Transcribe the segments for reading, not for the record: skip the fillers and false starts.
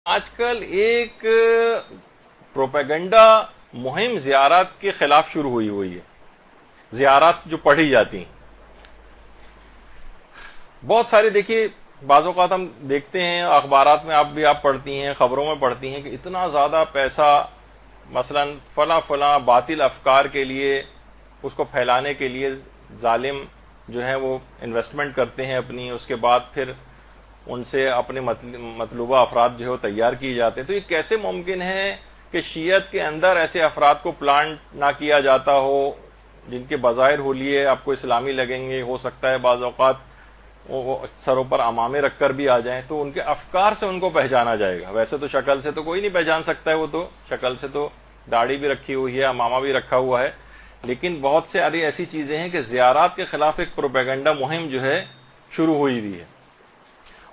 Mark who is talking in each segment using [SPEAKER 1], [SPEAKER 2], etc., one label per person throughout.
[SPEAKER 1] آج کل ایک پروپیگنڈا مہم زیارات کے خلاف شروع ہوئی ہے. زیارات جو پڑھی جاتی ہیں بہت سارے، دیکھیے بعض اوقات ہم دیکھتے ہیں اخبارات میں، آپ پڑھتی ہیں، خبروں میں پڑھتی ہیں کہ اتنا زیادہ پیسہ مثلا فلاں باطل افکار کے لیے، اس کو پھیلانے کے لیے ظالم جو ہیں وہ انویسٹمنٹ کرتے ہیں اپنی، اس کے بعد پھر ان سے اپنے مطلوبہ افراد جو ہے وہ تیار کیے جاتے ہیں. تو یہ کیسے ممکن ہے کہ شیعت کے اندر ایسے افراد کو پلانٹ نہ کیا جاتا ہو جن کے بظاہر حلیے آپ کو اسلامی لگیں گے، ہو سکتا ہے بعض اوقات وہ سروں پر امامے رکھ کر بھی آ جائیں، تو ان کے افکار سے ان کو پہچانا جائے گا. ویسے تو شکل سے تو کوئی نہیں پہچان سکتا ہے، وہ تو شکل سے تو داڑھی بھی رکھی ہوئی ہے، امامہ بھی رکھا ہوا ہے، لیکن بہت سے ایسی چیزیں ہیں کہ زیارات کے خلاف ایک پروپیگنڈا مہم جو ہے شروع ہوئی ہے.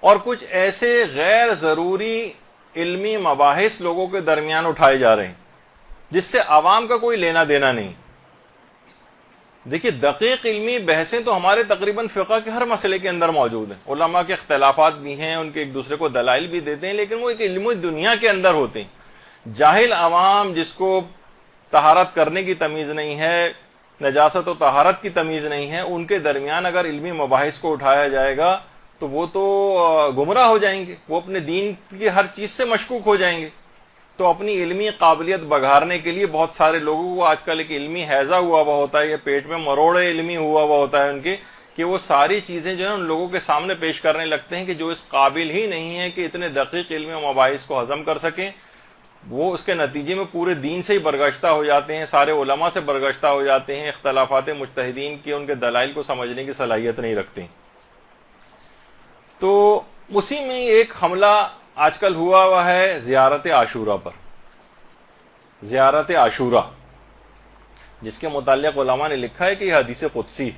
[SPEAKER 1] اور کچھ ایسے غیر ضروری علمی مباحث لوگوں کے درمیان اٹھائے جا رہے ہیں جس سے عوام کا کوئی لینا دینا نہیں. دیکھیے دقیق علمی بحثیں تو ہمارے تقریباً فقہ کے ہر مسئلے کے اندر موجود ہیں. علماء کے اختلافات بھی ہیں، ان کے ایک دوسرے کو دلائل بھی دیتے ہیں، لیکن وہ ایک علمی دنیا کے اندر ہوتے ہیں. جاہل عوام جس کو طہارت کرنے کی تمیز نہیں ہے، نجاست و طہارت کی تمیز نہیں ہے، ان کے درمیان اگر علمی مباحث کو اٹھایا جائے گا تو وہ تو گمراہ ہو جائیں گے، وہ اپنے دین کی ہر چیز سے مشکوک ہو جائیں گے. تو اپنی علمی قابلیت بگھارنے کے لیے بہت سارے لوگوں کو آج کل ایک علمی حیضہ ہوا ہوا ہوتا ہے، یا پیٹ میں مروڑے علمی ہوا ہوا ہوتا ہے ان کے، کہ وہ ساری چیزیں جو ہیں ان لوگوں کے سامنے پیش کرنے لگتے ہیں کہ جو اس قابل ہی نہیں ہے کہ اتنے دقیق علمی مباحث کو ہضم کر سکیں. وہ اس کے نتیجے میں پورے دین سے ہی برگشتہ ہو جاتے ہیں، سارے علماء سے برگشتہ ہو جاتے ہیں، اختلافات مجتہدین کی ان کے دلائل کو سمجھنے کی صلاحیت نہیں رکھتے ہیں. تو اسی میں ایک حملہ آج کل ہوا ہے زیارت عاشورہ پر. زیارت عاشورہ جس کے متعلق علماء نے لکھا ہے کہ یہ حدیث قدسی.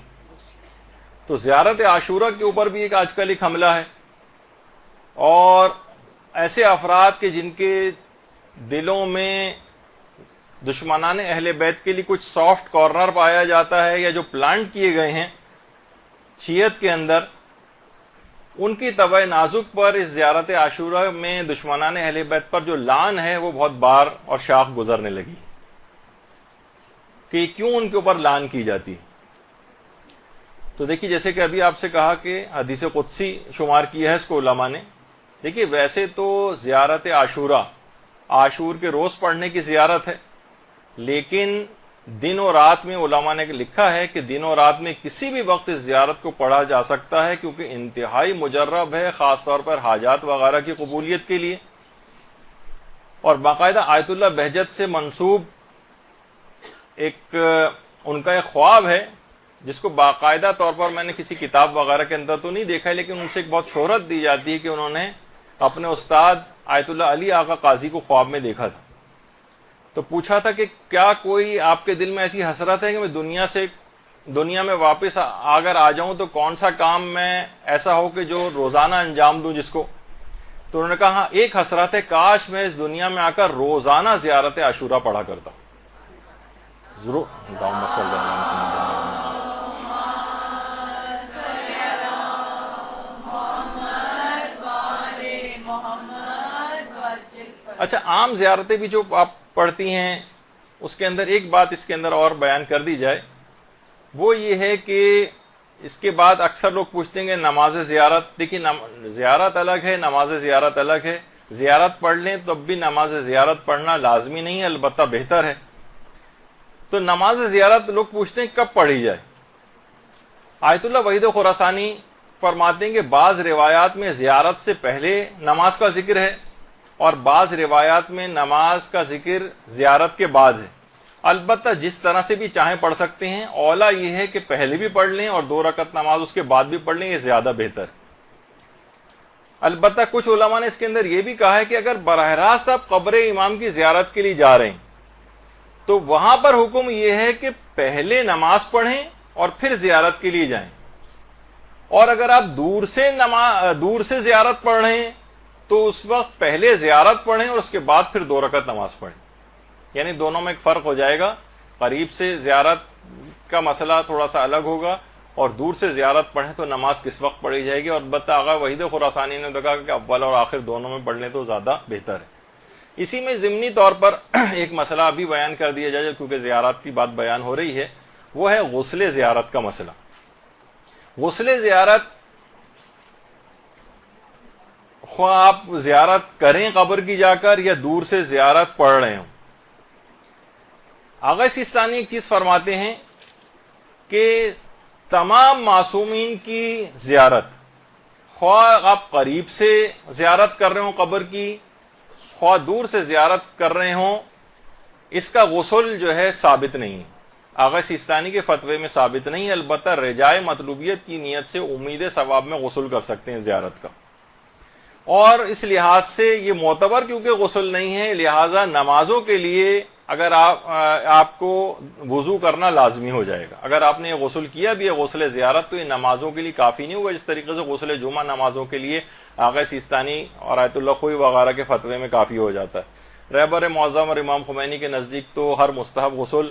[SPEAKER 1] تو زیارت عاشورہ کے اوپر بھی آج کل ایک حملہ ہے، اور ایسے افراد کے جن کے دلوں میں دشمنان اہل بیت کے لیے کچھ سافٹ کارنر پایا جاتا ہے، یا جو پلانٹ کیے گئے ہیں شیعت کے اندر، ان کی طبع نازک پر اس زیارت عاشورہ میں دشمنان اہل بیت پر جو لعن ہے وہ بہت بار اور شاخ گزرنے لگی کہ کیوں ان کے اوپر لعن کی جاتی ہے. تو دیکھیے جیسے کہ ابھی آپ سے کہا کہ حدیث قدسی شمار کیا ہے اس کو علماء نے. دیکھیے ویسے تو زیارت عاشورہ عاشور کے روز پڑھنے کی زیارت ہے، لیکن دن و رات میں علماء نے لکھا ہے کہ دن و رات میں کسی بھی وقت اس زیارت کو پڑھا جا سکتا ہے، کیونکہ انتہائی مجرب ہے، خاص طور پر حاجات وغیرہ کی قبولیت کے لیے. اور باقاعدہ آیت اللہ بہجت سے منسوب ایک ان کا ایک خواب ہے جس کو باقاعدہ طور پر میں نے کسی کتاب وغیرہ کے اندر تو نہیں دیکھا ہے، لیکن ان سے ایک بہت شہرت دی جاتی ہے کہ انہوں نے اپنے استاد آیت اللہ علی آقا قاضی کو خواب میں دیکھا تھا. تو پوچھا تھا کہ کیا کوئی آپ کے دل میں ایسی حسرت ہے کہ میں دنیا میں واپس اگر آ جاؤں تو کون سا کام میں ایسا ہو کہ جو روزانہ انجام دوں جس کو. تو انہوں نے کہا ہاں ایک حسرت ہے، کاش میں اس دنیا میں آ کر روزانہ زیارت عاشورہ پڑھا کرتا. ضرور اچھا، عام زیارتیں بھی جو آپ پڑھتی ہیں اس کے اندر ایک بات اس کے اندر اور بیان کر دی جائے، وہ یہ ہے کہ اس کے بعد اکثر لوگ پوچھتے ہیں کہ نماز زیارت. دیکھیے زیارت الگ ہے، نماز زیارت الگ ہے. زیارت پڑھ لیں تب بھی نماز زیارت پڑھنا لازمی نہیں ہے، البتہ بہتر ہے. تو نماز زیارت لوگ پوچھتے ہیں کب پڑھی جائے. آیت اللہ وحید خراسانی فرماتے ہیں کہ بعض روایات میں زیارت سے پہلے نماز کا ذکر ہے، اور بعض روایات میں نماز کا ذکر زیارت کے بعد ہے. البتہ جس طرح سے بھی چاہیں پڑھ سکتے ہیں، اولا یہ ہے کہ پہلے بھی پڑھ لیں اور 2 رکعت نماز اس کے بعد بھی پڑھ لیں، یہ زیادہ بہتر. البتہ کچھ علماء نے اس کے اندر یہ بھی کہا ہے کہ اگر براہ راست آپ قبر امام کی زیارت کے لیے جا رہے ہیں تو وہاں پر حکم یہ ہے کہ پہلے نماز پڑھیں اور پھر زیارت کے لیے جائیں. اور اگر آپ دور سے زیارت پڑھ رہے ہیں تو اس وقت پہلے زیارت پڑھیں اور اس کے بعد پھر 2 رکعت نماز پڑھیں. یعنی دونوں میں ایک فرق ہو جائے گا. قریب سے زیارت کا مسئلہ تھوڑا سا الگ ہوگا، اور دور سے زیارت پڑھیں تو نماز کس وقت پڑھی جائے گی. اور البتہ آغا وحید خراسانی نے کہا کہ اول اور آخر دونوں میں پڑھ لیں تو زیادہ بہتر ہے. اسی میں ضمنی طور پر ایک مسئلہ ابھی بیان کر دیا جائے کیونکہ زیارت کی بات بیان ہو رہی ہے, وہ ہے غسل زیارت کا مسئلہ. غسل زیارت خواہ آپ زیارت کریں قبر کی جا کر یا دور سے زیارت پڑھ رہے ہوں. آغا سیستانی ایک چیز فرماتے ہیں کہ تمام معصومین کی زیارت, خواہ آپ قریب سے زیارت کر رہے ہوں قبر کی, خواہ دور سے زیارت کر رہے ہوں, اس کا غسل جو ہے ثابت نہیں ہے. آغا سیستانی کے فتوے میں ثابت نہیں ہے, البتہ رجائے مطلوبیت کی نیت سے امید ثواب میں غسل کر سکتے ہیں زیارت کا. اور اس لحاظ سے یہ معتبر کیونکہ غسل نہیں ہے, لہٰذا نمازوں کے لیے اگر آپ کو وضو کرنا لازمی ہو جائے گا. اگر آپ نے یہ غسل کیا بھی ہے غسل زیارت تو یہ نمازوں کے لیے کافی نہیں ہوگا, جس طریقے سے غسل جمعہ نمازوں کے لیے آغا سیستانی اور آیت اللہ خوئی وغیرہ کے فتوے میں کافی ہو جاتا ہے. رہبر معظم اور امام خمینی کے نزدیک تو ہر مستحب غسل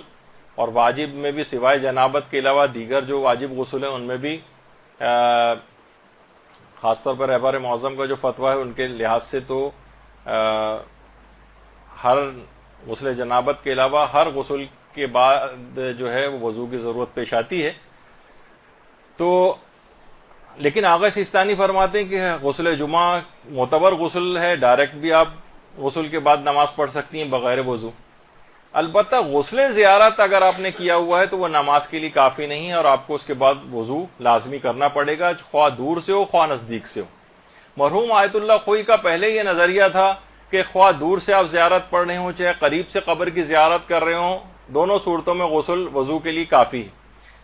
[SPEAKER 1] اور واجب میں بھی سوائے جنابت کے علاوہ دیگر جو واجب غسل ہیں ان میں بھی خاص طور پر رہبر معظم کا جو فتویٰ ہے ان کے لحاظ سے تو ہر غسل جنابت کے علاوہ ہر غسل کے بعد جو ہے وہ وضو کی ضرورت پیش آتی ہے. تو لیکن آغا سیستانی فرماتے ہیں کہ غسل جمعہ معتبر غسل ہے, ڈائریکٹ بھی آپ غسل کے بعد نماز پڑھ سکتی ہیں بغیر وضو. البتہ غسل زیارت اگر آپ نے کیا ہوا ہے تو وہ نماز کے لیے کافی نہیں ہے اور آپ کو اس کے بعد وضو لازمی کرنا پڑے گا, خواہ دور سے ہو خواہ نزدیک سے ہو. مرحوم آیت اللہ خوئی کا پہلے یہ نظریہ تھا کہ خواہ دور سے آپ زیارت پڑھ رہے ہوں چاہے قریب سے قبر کی زیارت کر رہے ہوں, دونوں صورتوں میں غسل وضو کے لیے کافی ہے.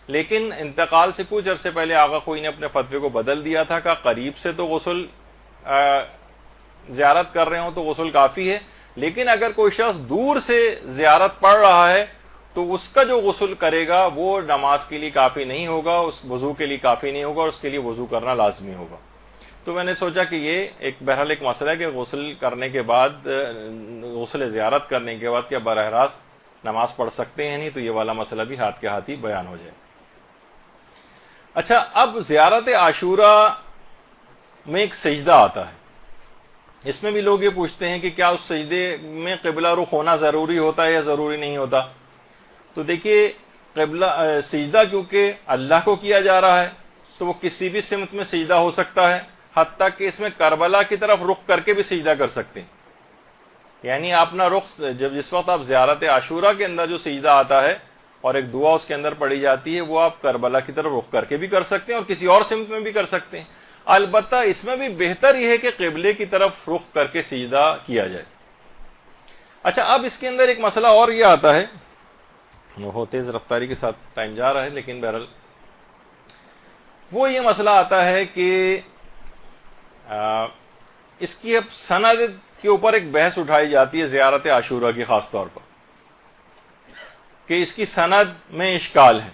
[SPEAKER 1] لیکن انتقال سے کچھ عرصے پہلے آغا خوئی نے اپنے فتوے کو بدل دیا تھا کہ قریب سے تو غسل زیارت کر رہے ہوں تو غسل کافی ہے, لیکن اگر کوئی شخص دور سے زیارت پڑھ رہا ہے تو اس کا جو غسل کرے گا وہ نماز کے لیے کافی نہیں ہوگا, اس وضو کے لیے کافی نہیں ہوگا, اور اس کے لیے وضو کرنا لازمی ہوگا. تو میں نے سوچا کہ یہ بہرحال ایک مسئلہ ہے کہ غسل کرنے کے بعد, غسل زیارت کرنے کے بعد کیا براہ راست نماز پڑھ سکتے ہیں, نہیں تو یہ والا مسئلہ بھی ہاتھ کے ہاتھ ہی بیان ہو جائے. اچھا, اب زیارت عاشوراء میں ایک سجدہ آتا ہے. اس میں بھی لوگ یہ پوچھتے ہیں کہ کیا اس سجدے میں قبلہ رخ ہونا ضروری ہوتا ہے یا ضروری نہیں ہوتا. تو دیکھیے, قبلہ سجدہ کیونکہ اللہ کو کیا جا رہا ہے تو وہ کسی بھی سمت میں سجدہ ہو سکتا ہے, حتیٰ کہ اس میں کربلا کی طرف رخ کر کے بھی سجدہ کر سکتے ہیں. یعنی اپنا رخ جس وقت آپ زیارت عاشوراء کے اندر جو سجدہ آتا ہے اور ایک دعا اس کے اندر پڑھی جاتی ہے وہ آپ کربلا کی طرف رخ کر کے بھی کر سکتے ہیں اور کسی اور سمت میں بھی کر سکتے ہیں. البتہ اس میں بھی بہتر یہ ہے کہ قبلے کی طرف رخ کر کے سجدہ کیا جائے. اچھا, اب اس کے اندر ایک مسئلہ اور یہ آتا ہے, وہ تیز رفتاری کے ساتھ ٹائم جا رہا ہے لیکن بہرحال وہ یہ مسئلہ آتا ہے کہ اس کی اب سند کے اوپر ایک بحث اٹھائی جاتی ہے زیارت عاشوراء کی خاص طور پر, کہ اس کی سند میں اشکال ہے.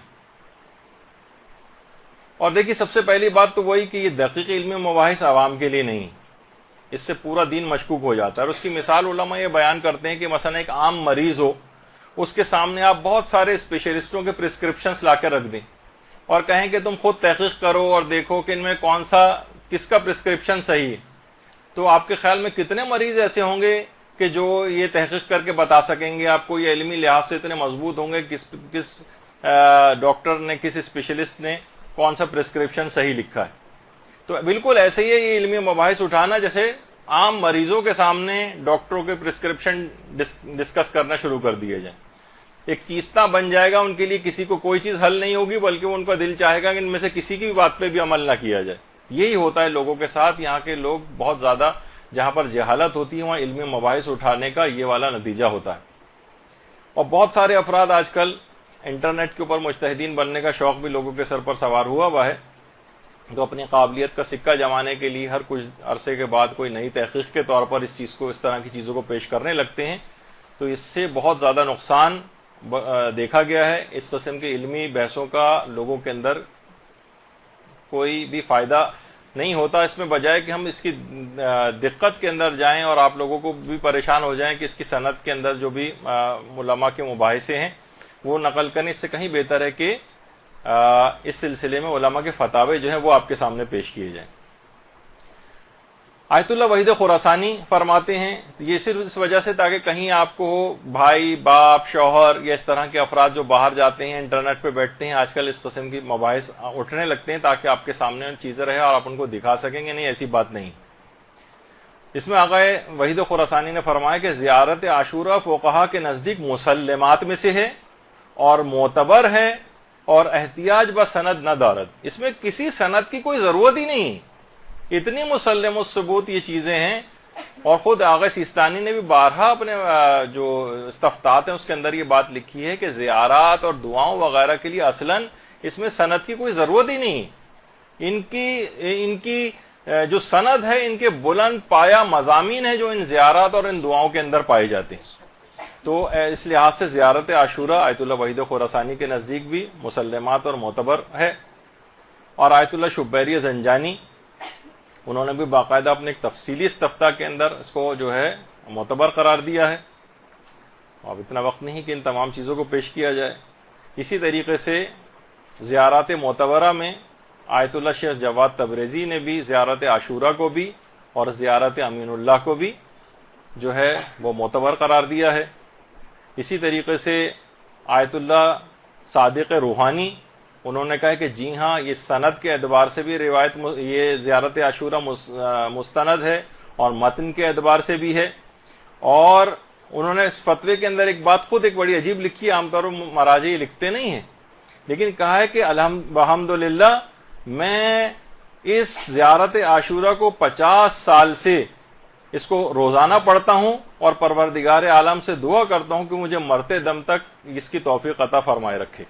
[SPEAKER 1] اور دیکھیے, سب سے پہلی بات تو وہی کہ یہ دقیق علمی مباحث عوام کے لیے نہیں, اس سے پورا دین مشکوک ہو جاتا ہے. اور اس کی مثال علماء یہ بیان کرتے ہیں کہ مثلا ایک عام مریض ہو, اس کے سامنے آپ بہت سارے اسپیشلسٹوں کے پرسکرپشنز لا کے رکھ دیں اور کہیں کہ تم خود تحقیق کرو اور دیکھو کہ ان میں کس کا پرسکرپشن صحیح ہے. تو آپ کے خیال میں کتنے مریض ایسے ہوں گے کہ جو یہ تحقیق کر کے بتا سکیں گے آپ کو, یہ علمی لحاظ سے اتنے مضبوط ہوں گے کس ڈاکٹر نے, کس اسپیشلسٹ نے کون سا پرسکرپشن صحیح لکھا ہے. تو بالکل ایسے ہی ہے یہ علمی مباحث اٹھانا جیسے عام مریضوں کے سامنے ڈاکٹروں کے پرسکرپشن ڈسکس کرنا شروع کر دیے جائیں. ایک چیستہ بن جائے گا ان کے لیے, کسی کو کوئی چیز حل نہیں ہوگی بلکہ ان کا دل چاہے گا کہ ان میں سے کسی کی بھی بات پہ بھی عمل نہ کیا جائے. یہی ہوتا ہے لوگوں کے ساتھ. یہاں کے لوگ بہت زیادہ, جہاں پر جہالت ہوتی ہے وہاں علمی مباحث اٹھانے کا یہ والا نتیجہ ہوتا ہے. اور بہت سارے افراد آج کل انٹرنیٹ کے اوپر مجتہدین بننے کا شوق بھی لوگوں کے سر پر سوار ہوا ہے, تو اپنی قابلیت کا سکہ جمانے کے لیے ہر کچھ عرصے کے بعد کوئی نئی تحقیق کے طور پر اس طرح کی چیزوں کو پیش کرنے لگتے ہیں. تو اس سے بہت زیادہ نقصان دیکھا گیا ہے. اس قسم کے علمی بحثوں کا لوگوں کے اندر کوئی بھی فائدہ نہیں ہوتا. اس میں بجائے کہ ہم اس کی دقت کے اندر جائیں اور آپ لوگوں کو بھی پریشان ہو جائیں کہ اس کی صنعت کے اندر جو بھی علماء کے مباحثے ہیں وہ نقل کرنے, اس سے کہیں بہتر ہے کہ اس سلسلے میں علماء کے فتاوے جو ہیں وہ آپ کے سامنے پیش کیے جائیں۔ آیت اللہ وحید خراسانی فرماتے ہیں یہ صرف اس وجہ سے تاکہ کہیں آپ کو بھائی باپ شوہر یا اس طرح کے افراد جو باہر جاتے ہیں انٹرنیٹ پہ بیٹھتے ہیں آج کل اس قسم کی مباحث اٹھنے لگتے ہیں تاکہ آپ کے سامنے ان چیزیں رہے اور آپ ان کو دکھا سکیں گے، نہیں ایسی بات نہیں۔ اس میں آقا وحید خراسانی نے فرمایا کہ زیارت عاشورہ فقہا کے نزدیک مسلمات میں سے ہے اور معتبر ہے اور احتیاج بسند نہ دارد، اس میں کسی سند کی کوئی ضرورت ہی نہیں، اتنی مسلم الثبوت یہ چیزیں ہیں۔ اور خود آغا سیستانی نے بھی بارہا اپنے جو استفتاحات ہیں اس کے اندر یہ بات لکھی ہے کہ زیارات اور دعاؤں وغیرہ کے لیے اصلاً اس میں سند کی کوئی ضرورت ہی نہیں، ان کی جو سند ہے ان کے بلند پایا مضامین ہیں جو ان زیارات اور ان دعاؤں کے اندر پائے جاتے ہیں۔ تو اس لحاظ سے زیارت عاشورہ آیت اللہ وحید خراسانی کے نزدیک بھی مسلمات اور معتبر ہے۔ اور آیت اللہ شبیری زنجانی انہوں نے بھی باقاعدہ اپنے ایک تفصیلی استفتاء کے اندر اس کو جو ہے معتبر قرار دیا ہے۔ اب اتنا وقت نہیں کہ ان تمام چیزوں کو پیش کیا جائے۔ اسی طریقے سے زیارات معتبرہ میں آیت اللہ شیخ جواد تبریزی نے بھی زیارت عاشورہ کو بھی اور زیارت امین اللہ کو بھی جو ہے وہ معتبر قرار دیا ہے۔ اسی طریقے سے آیت اللہ صادق روحانی انہوں نے کہا کہ جی ہاں یہ سند کے اعتبار سے بھی روایت یہ زیارت عاشورہ مستند ہے اور متن کے اعتبار سے بھی ہے۔ اور انہوں نے اس فتوے کے اندر ایک بات خود ایک بڑی عجیب لکھی ہے، عام طور پر مراجع یہ لکھتے نہیں ہیں، لیکن کہا ہے کہ الحمدللہ میں اس زیارت عاشورہ کو 50 سال سے اس کو روزانہ پڑھتا ہوں اور پروردگار عالم سے دعا کرتا ہوں کہ مجھے مرتے دم تک اس کی توفیق عطا فرمائے رکھے۔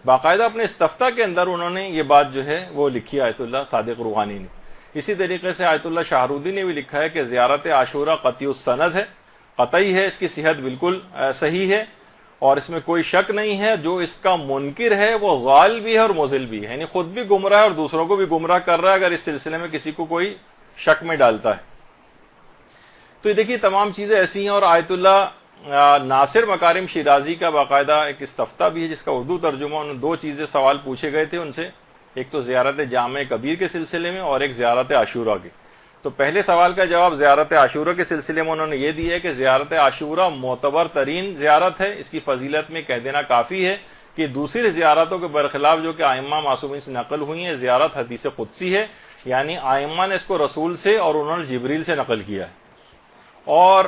[SPEAKER 1] باقاعدہ اپنے استفتاء کے اندر انہوں نے یہ بات جو ہے وہ لکھی آیت اللہ صادق روحانی نے۔ اسی طریقے سے آیت اللہ شاہرودی نے بھی لکھا ہے کہ زیارت عاشورہ قطعی السند ہے، قطعی ہے، اس کی صحت بالکل صحیح ہے اور اس میں کوئی شک نہیں ہے، جو اس کا منکر ہے وہ غال بھی ہے اور مضل بھی ہے، یعنی خود بھی گمراہ ہے اور دوسروں کو بھی گمراہ کر رہا ہے اگر اس سلسلے میں کسی کو کوئی شک میں ڈالتا ہے۔ تو یہ دیکھیے تمام چیزیں ایسی ہیں۔ اور آیت اللہ ناصر مکارم شیرازی کا باقاعدہ ایک استفتاء بھی ہے جس کا اردو ترجمہ، ان دو چیزیں سوال پوچھے گئے تھے ان سے، ایک تو زیارت جامع کبیر کے سلسلے میں اور ایک زیارت عاشورہ کے۔ تو پہلے سوال کا جواب زیارت عاشورہ کے سلسلے میں انہوں نے یہ دیا ہے کہ زیارت عاشورہ معتبر ترین زیارت ہے، اس کی فضیلت میں کہہ دینا کافی ہے کہ دوسری زیارتوں کے برخلاف جو کہ ائمہ معصومین سے نقل ہوئی ہیں، زیارت حدیث قدسی ہے، یعنی ائمہ نے اس کو رسول سے اور انہوں نے جبریل سے نقل کیا ہے۔ اور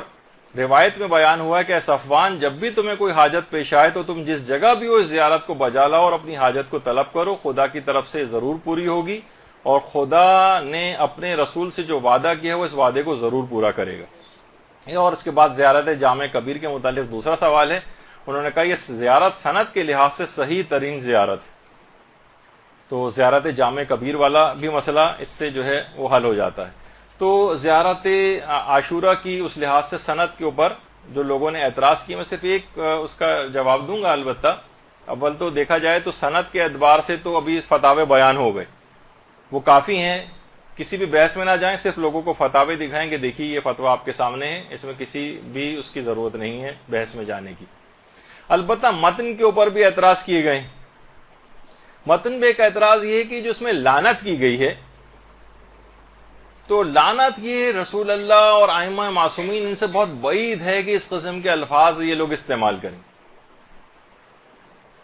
[SPEAKER 1] روایت میں بیان ہوا ہے کہ اے صفوان جب بھی تمہیں کوئی حاجت پیش آئے تو تم جس جگہ بھی ہو اس زیارت کو بجا لاؤ اور اپنی حاجت کو طلب کرو، خدا کی طرف سے ضرور پوری ہوگی اور خدا نے اپنے رسول سے جو وعدہ کیا ہے وہ اس وعدے کو ضرور پورا کرے گا۔ اور اس کے بعد زیارت جامع کبیر کے متعلق دوسرا سوال ہے، انہوں نے کہا یہ زیارت سند کے لحاظ سے صحیح ترین زیارت ہے۔ تو زیارت جامع کبیر والا بھی مسئلہ اس سے جو ہے وہ حل ہو جاتا ہے۔ تو زیارت عاشورہ کی اس لحاظ سے سند کے اوپر جو لوگوں نے اعتراض کیا، میں صرف ایک اس کا جواب دوں گا۔ البتہ اول تو دیکھا جائے تو سند کے اعتبار سے تو ابھی فتاوے بیان ہو گئے، وہ کافی ہیں، کسی بھی بحث میں نہ جائیں، صرف لوگوں کو فتاوے دکھائیں کہ دیکھیے یہ فتویٰ آپ کے سامنے ہے، اس میں کسی بھی اس کی ضرورت نہیں ہے بحث میں جانے کی۔ البتہ متن کے اوپر بھی اعتراض کیے گئے۔ متن میں ایک اعتراض یہ ہے کہ جو اس میں لعنت کی گئی ہے، تو لعنت یہ رسول اللہ اور ائمہ معصومین ان سے بہت بعید ہے کہ اس قسم کے الفاظ یہ لوگ استعمال کریں۔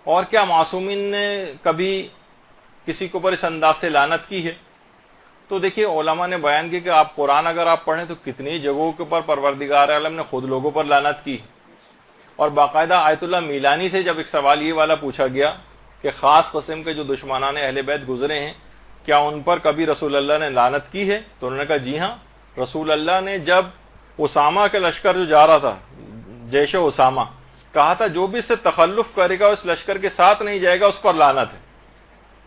[SPEAKER 1] اور کیا معصومین نے کبھی کسی کے اوپر اس انداز سے لعنت کی ہے؟ تو دیکھیے علماء نے بیان کیا کہ آپ قرآن اگر آپ پڑھیں تو کتنی جگہوں کے اوپر پروردگار عالم نے خود لوگوں پر لعنت کی۔ اور باقاعدہ آیت اللہ میلانی سے جب ایک سوال یہ والا پوچھا گیا کہ خاص قسم کے جو دشمنان اہل بیت گزرے ہیں کیا ان پر کبھی رسول اللہ نے لعنت کی ہے، تو انہوں نے کہا جی ہاں، رسول اللہ نے جب اسامہ کے لشکر جو جا رہا تھا، جیش اسامہ، کہا تھا جو بھی اس سے تخلف کرے گا اس لشکر کے ساتھ نہیں جائے گا اس پر لعنت ہے۔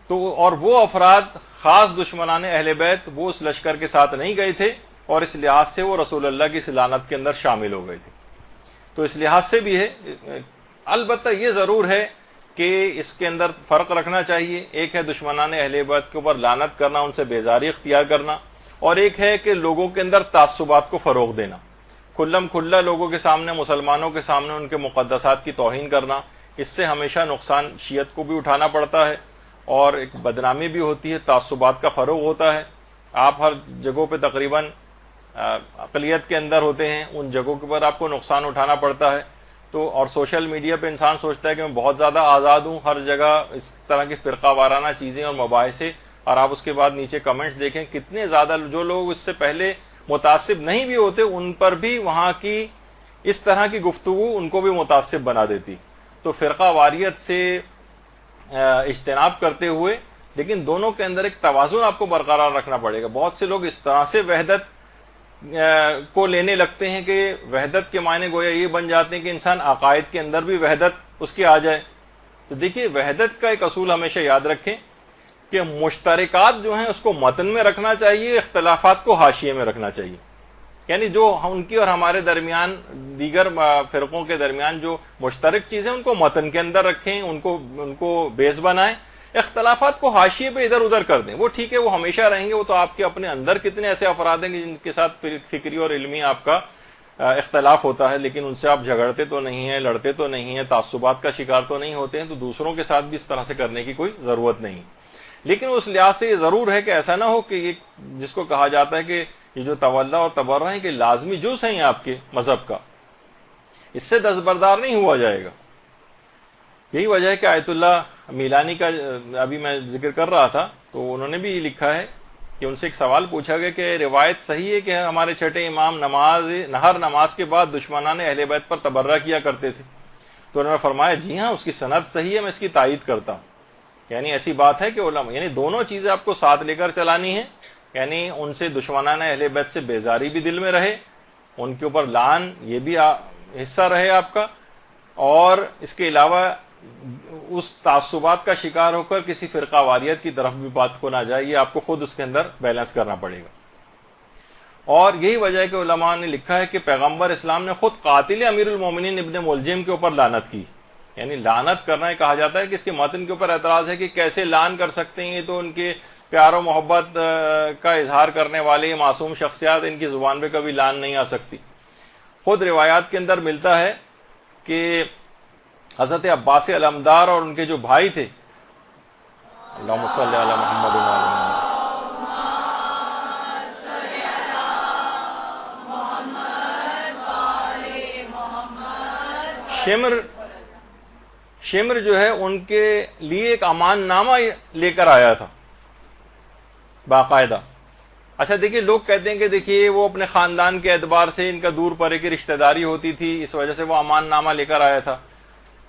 [SPEAKER 1] تو اور وہ افراد خاص دشمنان اہل بیت وہ اس لشکر کے ساتھ نہیں گئے تھے اور اس لحاظ سے وہ رسول اللہ کی اس لعنت کے اندر شامل ہو گئے تھے۔ تو اس لحاظ سے بھی ہے۔ البتہ یہ ضرور ہے کہ اس کے اندر فرق رکھنا چاہیے، ایک ہے دشمنان اہل بیت کے اوپر لعنت کرنا، ان سے بیزاری اختیار کرنا، اور ایک ہے کہ لوگوں کے اندر تعصبات کو فروغ دینا، کھلم کھلا لوگوں کے سامنے، مسلمانوں کے سامنے ان کے مقدسات کی توہین کرنا، اس سے ہمیشہ نقصان شیعت کو بھی اٹھانا پڑتا ہے اور ایک بدنامی بھی ہوتی ہے، تعصبات کا فروغ ہوتا ہے. آپ ہر جگہوں پہ تقریباً اقلیت کے اندر ہوتے ہیں، ان جگہوں کے اوپر آپ کو نقصان اٹھانا پڑتا ہے. تو اور سوشل میڈیا پہ انسان سوچتا ہے کہ میں بہت زیادہ آزاد ہوں، ہر جگہ اس طرح کی فرقہ وارانہ چیزیں اور مباحثے، اور آپ اس کے بعد نیچے کمنٹس دیکھیں کتنے زیادہ جو لوگ اس سے پہلے متعصب نہیں بھی ہوتے ان پر بھی وہاں کی اس طرح کی گفتگو ان کو بھی متعصب بنا دیتی. تو فرقہ واریت سے اجتناب کرتے ہوئے لیکن دونوں کے اندر ایک توازن آپ کو برقرار رکھنا پڑے گا. بہت سے لوگ اس طرح سے وحدت کو لینے لگتے ہیں کہ وحدت کے معنی گویا یہ بن جاتے ہیں کہ انسان عقائد کے اندر بھی وحدت اس کی آ جائے. تو دیکھیے وحدت کا ایک اصول ہمیشہ یاد رکھیں کہ مشترکات جو ہیں اس کو متن میں رکھنا چاہیے، اختلافات کو حاشیے میں رکھنا چاہیے. یعنی جو ان کی اور ہمارے درمیان، دیگر فرقوں کے درمیان جو مشترک چیزیں ان کو متن کے اندر رکھیں، ان کو بیس بنائیں، اختلافات کو حاشیے پہ ادھر ادھر کر دیں. وہ ٹھیک ہے، وہ ہمیشہ رہیں گے، وہ تو آپ کے اپنے اندر کتنے ایسے افراد ہیں جن کے ساتھ فکری اور علمی آپ کا اختلاف ہوتا ہے، لیکن ان سے آپ جھگڑتے تو نہیں ہیں، لڑتے تو نہیں ہیں، تعصبات کا شکار تو نہیں ہوتے ہیں. تو دوسروں کے ساتھ بھی اس طرح سے کرنے کی کوئی ضرورت نہیں. لیکن اس لحاظ سے یہ ضرور ہے کہ ایسا نہ ہو کہ یہ جس کو کہا جاتا ہے کہ یہ جو تولا اور تبرہ ہیں کہ لازمی جز ہیں آپ کے مذہب کا، اس سے دستبردار نہیں ہوا جائے گا. یہی وجہ ہے کہ آیت اللہ میلانی کا ابھی میں ذکر کر رہا تھا تو انہوں نے بھی لکھا ہے کہ ان سے ایک سوال پوچھا گیا کہ روایت صحیح ہے کہ ہمارے چھٹے امام ہر نماز کے بعد دشمنان اہل بیت پر تبرہ کیا کرتے تھے. تو انہوں نے فرمایا جی ہاں، اس کی سند صحیح ہے، میں اس کی تائید کرتا ہوں. یعنی ایسی بات ہے کہ علماء، یعنی دونوں چیزیں آپ کو ساتھ لے کر چلانی ہیں. یعنی ان سے دشمنان اہل بیت سے بیزاری بھی دل میں رہے، ان کے اوپر لعن یہ بھی حصہ رہے آپ کا، اور اس کے علاوہ اس تعصبات کا شکار ہو کر کسی فرقہ واریت کی طرف بھی بات کو نہ جائے. یہ آپ کو خود اس کے اندر بیلنس کرنا پڑے گا. اور یہی وجہ ہے کہ علماء نے لکھا ہے کہ پیغمبر اسلام نے خود قاتل امیر المومنین ابن ملجم کے اوپر لعنت کی. یعنی لعنت کرنا کہا جاتا ہے کہ اس کے متن کے اوپر اعتراض ہے کہ کیسے لعن کر سکتے ہیں، تو ان کے پیار و محبت کا اظہار کرنے والے معصوم شخصیات، ان کی زبان پہ کبھی لعن نہیں آ سکتی. خود روایات کے اندر ملتا ہے کہ حضرت عباس علمدار اور ان کے جو بھائی تھے، اللہم صلی علی محمد و علی محمد، شمر جو ہے ان کے لیے ایک امان نامہ لے کر آیا تھا باقاعدہ. اچھا دیکھیے، لوگ کہتے ہیں کہ دیکھیے وہ اپنے خاندان کے اعتبار سے ان کا دور پرے کی رشتہ داری ہوتی تھی، اس وجہ سے وہ امان نامہ لے کر آیا تھا.